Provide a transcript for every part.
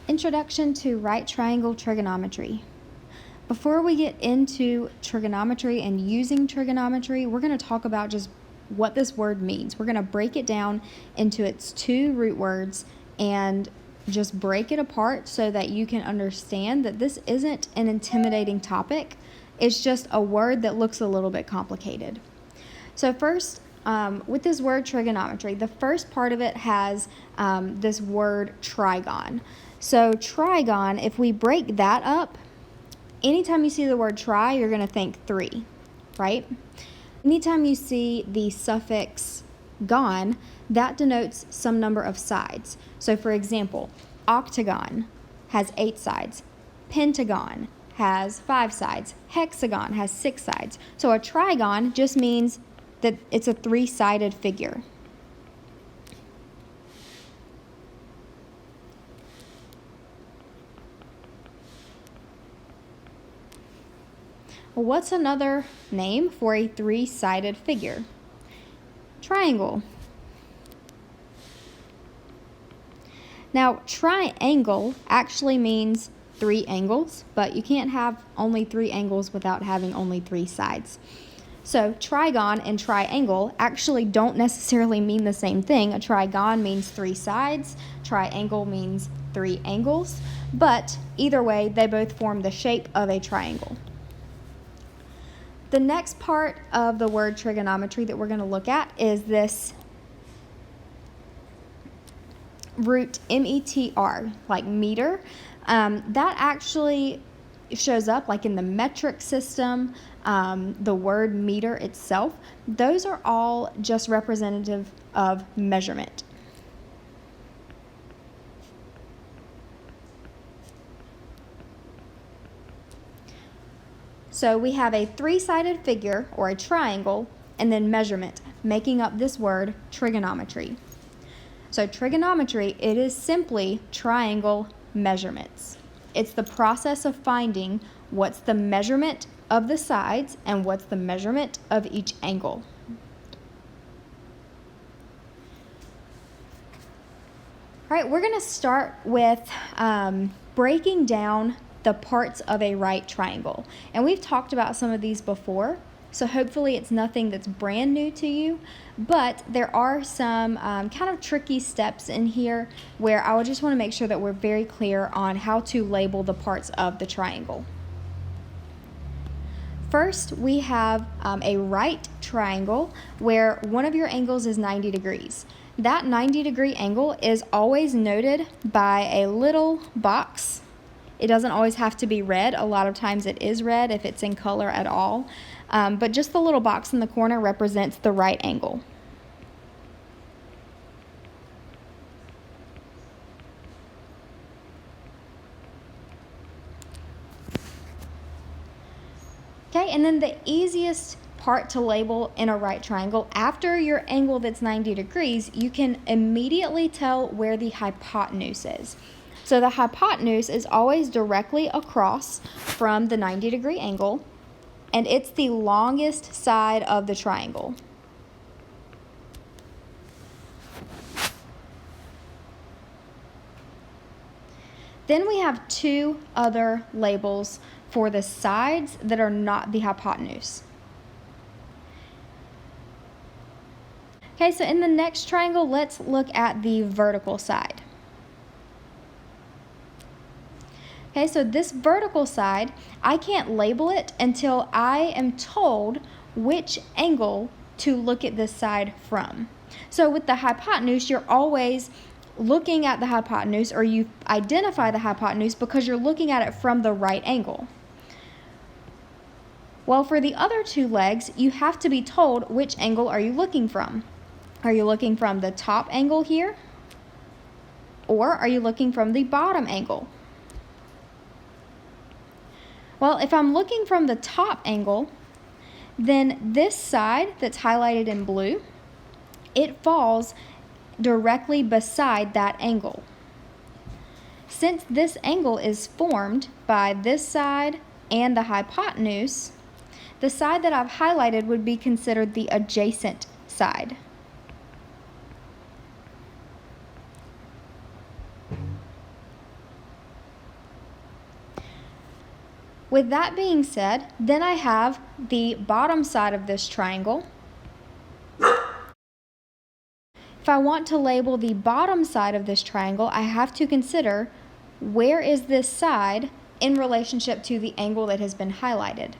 Introduction to Right Triangle Trigonometry. Before we get into trigonometry and using trigonometry, we're going to talk about just what this word means. We're going to break it down into its two root words and just break it apart so that you can understand that this isn't an intimidating topic. It's just a word that looks a little bit complicated. So first, with this word trigonometry, the first part of it has this word trigon. So trigon, if we break that up, anytime you see the word tri, you're going to think 3, right? Anytime you see the suffix gon, that denotes some number of sides. So for example, octagon has 8 sides. Pentagon has 5 sides. Hexagon has 6 sides. So a trigon just means that it's a 3-sided figure. What's another name for a 3-sided figure? Triangle. Now, triangle actually means 3 angles, but you can't have only 3 angles without having only 3 sides. So trigon and triangle actually don't necessarily mean the same thing. A trigon means 3 sides, triangle means 3 angles, but either way, they both form the shape of a triangle. The next part of the word trigonometry that we're going to look at is this root METR, like meter. That actually shows up like in the metric system, the word meter itself. Those are all just representative of measurement. So we have a 3-sided figure, or a triangle, and then measurement, making up this word trigonometry. So trigonometry, it is simply triangle measurements. It's the process of finding what's the measurement of the sides and what's the measurement of each angle. All right, we're going to start with breaking down the parts of a right triangle. And we've talked about some of these before, so hopefully it's nothing that's brand new to you, but there are some kind of tricky steps in here where I would just want to make sure that we're very clear on how to label the parts of the triangle. First, we have a right triangle where one of your angles is 90 degrees. That 90-degree angle is always noted by a little box. It doesn't always have to be red. A lot of times it is red if it's in color at all. But just the little box in the corner represents the right angle. Okay, and then the easiest part to label in a right triangle, after your angle that's 90 degrees, you can immediately tell where the hypotenuse is. So the hypotenuse is always directly across from the 90-degree angle, and it's the longest side of the triangle. Then we have 2 other labels for the sides that are not the hypotenuse. Okay, so in the next triangle, let's look at the vertical side. Okay, so this vertical side, I can't label it until I am told which angle to look at this side from. So with the hypotenuse, you're always looking at the hypotenuse, or you identify the hypotenuse because you're looking at it from the right angle. Well, for the other 2 legs, you have to be told which angle are you looking from. Are you looking from the top angle here? Or are you looking from the bottom angle? Well, if I'm looking from the top angle, then this side that's highlighted in blue, it falls directly beside that angle. Since this angle is formed by this side and the hypotenuse, the side that I've highlighted would be considered the adjacent side. With that being said, then I have the bottom side of this triangle. If I want to label the bottom side of this triangle, I have to consider where is this side in relationship to the angle that has been highlighted.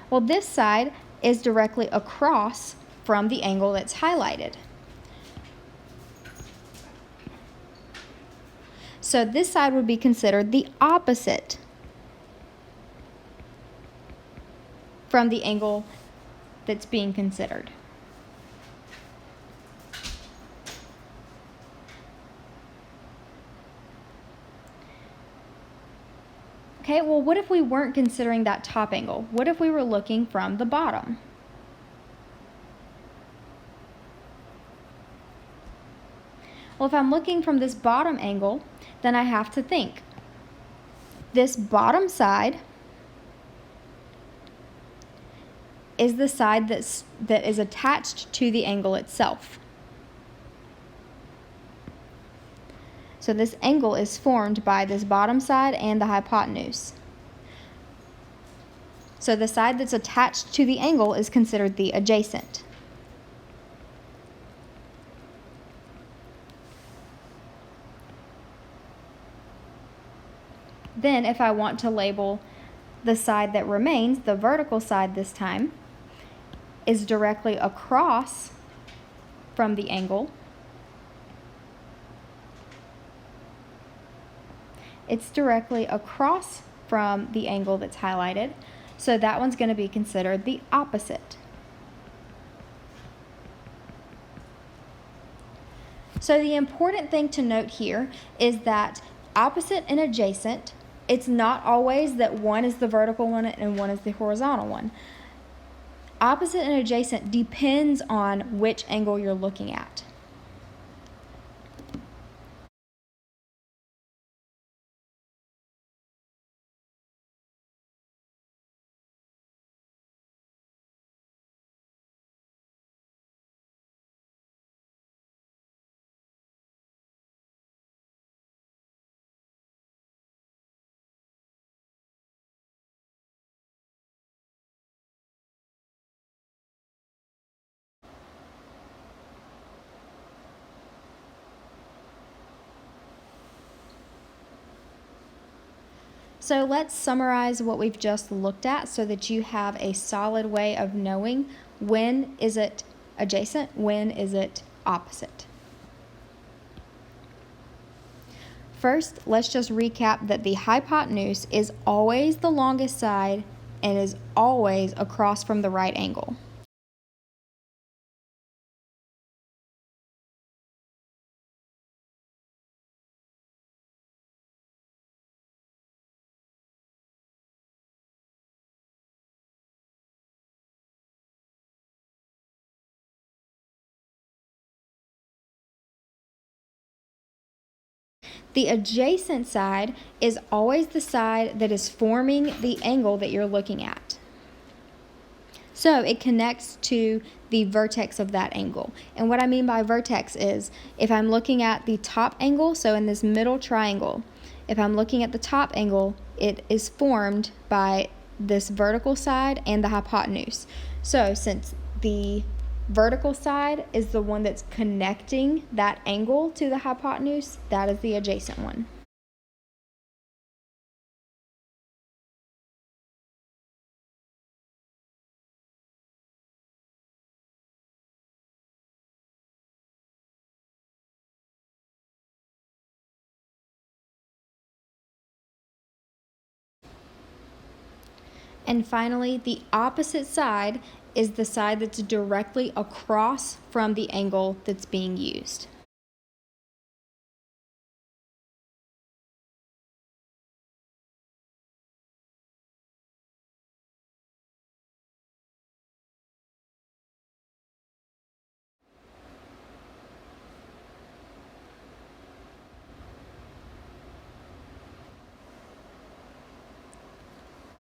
Well, this side is directly across from the angle that's highlighted. So this side would be considered the opposite from the angle that's being considered. Okay, well, what if we weren't considering that top angle? What if we were looking from the bottom? Well, if I'm looking from this bottom angle, then I have to think. This bottom side is the side that is attached to the angle itself. So this angle is formed by this bottom side and the hypotenuse. So the side that's attached to the angle is considered the adjacent. Then if I want to label the side that remains, the vertical side this time, is directly across from the angle. It's directly across from the angle that's highlighted, so that one's going to be considered the opposite. So the important thing to note here is that opposite and adjacent, it's not always that one is the vertical one and one is the horizontal one. Opposite and adjacent depends on which angle you're looking at. So let's summarize what we've just looked at so that you have a solid way of knowing when is it adjacent, when is it opposite. First, let's just recap that the hypotenuse is always the longest side and is always across from the right angle. The adjacent side is always the side that is forming the angle that you're looking at. So it connects to the vertex of that angle. And what I mean by vertex is if I'm looking at the top angle, so in this middle triangle, if I'm looking at the top angle, it is formed by this vertical side and the hypotenuse. So since the vertical side is the one that's connecting that angle to the hypotenuse, that is the adjacent one. And finally, the opposite side is the side that's directly across from the angle that's being used.